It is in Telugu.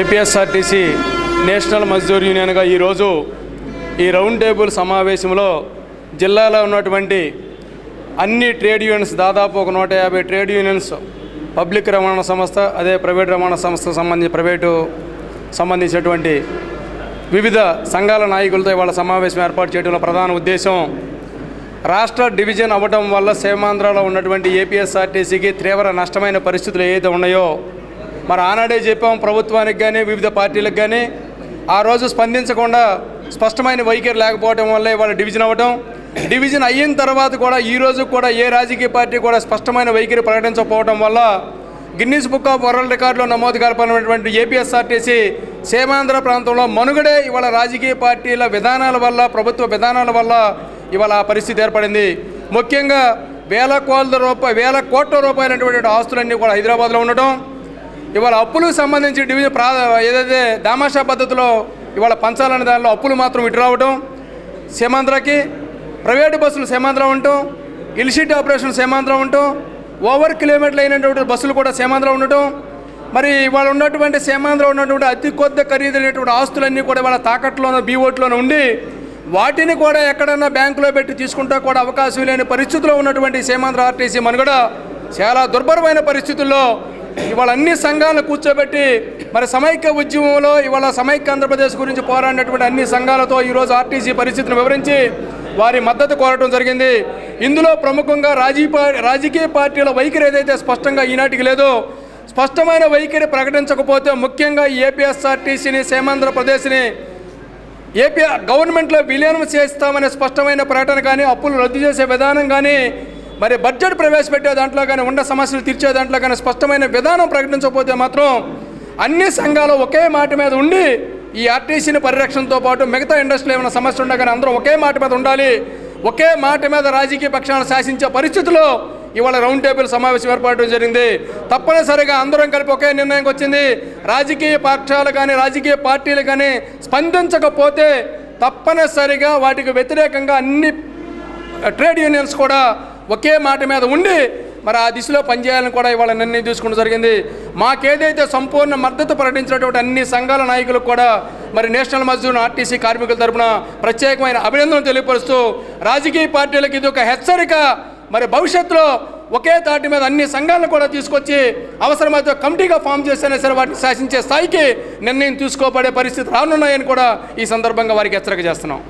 ఏపీఎస్ఆర్టీసీ నేషనల్ మజ్దూర్ యూనియన్గా ఈరోజు ఈ రౌండ్ టేబుల్ సమావేశంలో జిల్లాలో ఉన్నటువంటి అన్ని ట్రేడ్ యూనియన్స్ దాదాపు ఒక 150 ట్రేడ్ యూనియన్స్ పబ్లిక్ రవాణా సంస్థ అదే ప్రైవేట్ రవాణా సంస్థకు సంబంధించినటువంటి వివిధ సంఘాల నాయకులతో ఇవాళ సమావేశం ఏర్పాటు చేయడంలో ప్రధాన ఉద్దేశం రాష్ట్ర డివిజన్ అవ్వడం వల్ల సీమాంధ్రలో ఉన్నటువంటి ఏపీఎస్ఆర్టీసీకి తీవ్ర నష్టమైన పరిస్థితులు ఏవైతే ఉన్నాయో మరి ఆనాడే చెప్పాం ప్రభుత్వానికి కానీ వివిధ పార్టీలకు కానీ ఆ రోజు స్పందించకుండా స్పష్టమైన వైఖరి లేకపోవడం వల్ల ఇవాళ డివిజన్ అవ్వడం డివిజన్ అయిన తర్వాత కూడా ఈరోజు కూడా ఏ రాజకీయ పార్టీ కూడా స్పష్టమైన వైఖరి ప్రకటించకపోవడం వల్ల గిన్నీస్ బుక్ ఆఫ్ వరల్డ్ రికార్డులో నమోదు కలపనటువంటి ఏపీఎస్ఆర్టీసీ సీమాంధ్ర ప్రాంతంలో మనుగడే ఇవాళ రాజకీయ పార్టీల విధానాల వల్ల ప్రభుత్వ విధానాల వల్ల ఇవాళ ఆ పరిస్థితి ఏర్పడింది. ముఖ్యంగా వేల కోట్ల రూపాయలైనటువంటి ఆస్తులన్నీ కూడా హైదరాబాద్లో ఉండటం ఇవాళ అప్పులకు సంబంధించి డివిజన్ ఏదైతే దామాషా పద్ధతిలో ఇవాళ పంచాలనే దానిలో అప్పులు మాత్రం ఇటు రావడం సీమాంధ్రకి ప్రైవేటు బస్సులు సీమాంధ్ర ఉండటం ఇల్షిట్ ఆపరేషన్ సీమాంధ్ర ఉండటం ఓవర్ కిలోమీటర్లు అయినటువంటి బస్సులు కూడా సీమాంధ్ర ఉండటం మరి ఇవాళ ఉన్నటువంటి సీమాంధ్ర ఉన్నటువంటి అతి కొద్ది ఖరీదైనటువంటి ఆస్తులన్నీ కూడా ఇవాళ తాకట్లోనూ బీఓట్లోనూ ఉండి వాటిని కూడా ఎక్కడన్నా బ్యాంకులో పెట్టి తీసుకుంటా కూడా అవకాశం లేని పరిస్థితుల్లో ఉన్నటువంటి సీమాంధ్ర ఆర్టీసీ మనుగడ చాలా దుర్భరమైన పరిస్థితుల్లో ఇవాళ అన్ని సంఘాలను కూర్చోబెట్టి మరి సమైక్య ఉద్యమంలో ఇవాళ సమైక్య ఆంధ్రప్రదేశ్ గురించి పోరాడినటువంటి అన్ని సంఘాలతో ఈరోజు ఆర్టీసీ పరిస్థితిని వివరించి వారి మద్దతు కోరటం జరిగింది. ఇందులో ప్రముఖంగా రాజకీయ పార్టీల వైఖరి ఏదైతే స్పష్టంగా ఈనాటికి లేదో స్పష్టమైన వైఖరి ప్రకటించకపోతే ముఖ్యంగా ఏపీఎస్ఆర్టీసీని సీమాంధ్రప్రదేశ్ని ఏపీ గవర్నమెంట్లో విలీనం చేస్తామనే స్పష్టమైన ప్రకటన కానీ అప్పులు రద్దు చేసే విధానం కానీ మరి బడ్జెట్ ప్రవేశపెట్టే దాంట్లో కానీ ఉన్న సమస్యలు తీర్చే దాంట్లో కానీ స్పష్టమైన విధానం ప్రకటించకపోతే మాత్రం అన్ని సంఘాలు ఒకే మాట మీద ఉండి ఈ ఆర్టీసీని పరిరక్షణతో పాటు మిగతా ఇండస్ట్రీలో ఏమైనా సమస్య ఉన్నా కానీ అందరం ఒకే మాట మీద ఉండాలి, ఒకే మాట మీద రాజకీయ పక్షాలను శాసించే పరిస్థితిలో ఇవాళ రౌండ్ టేబుల్ సమావేశం ఏర్పాటు జరిగింది. తప్పనిసరిగా అందరం కలిపి ఒకే నిర్ణయంకి వచ్చింది. రాజకీయ పక్షాలు కానీ రాజకీయ పార్టీలు కానీ స్పందించకపోతే తప్పనిసరిగా వాటికి వ్యతిరేకంగా అన్ని ట్రేడ్ యూనియన్స్ కూడా ఒకే మాట మీద ఉండి మరి ఆ దిశలో పనిచేయాలని కూడా ఇవాళ నిర్ణయం తీసుకోవడం జరిగింది. మాకేదైతే సంపూర్ణ మద్దతు ప్రకటించినటువంటి అన్ని సంఘాల నాయకులకు కూడా మరి నేషనల్ మజ్దూర్ ఆర్టీసీ కార్మికుల తరఫున ప్రత్యేకమైన అభినందనలు తెలియపరుస్తూ రాజకీయ పార్టీలకు ఇది ఒక హెచ్చరిక. మరి భవిష్యత్తులో ఒకే తాటి మీద అన్ని సంఘాలను కూడా తీసుకొచ్చి అవసరమైతే కమిటీగా ఫామ్ చేస్తేనే సరే వాటిని శాసించే స్థాయికి నిర్ణయం తీసుకోబడే పరిస్థితి రానున్నాయని కూడా ఈ సందర్భంగా వారికి హెచ్చరిక చేస్తున్నాం.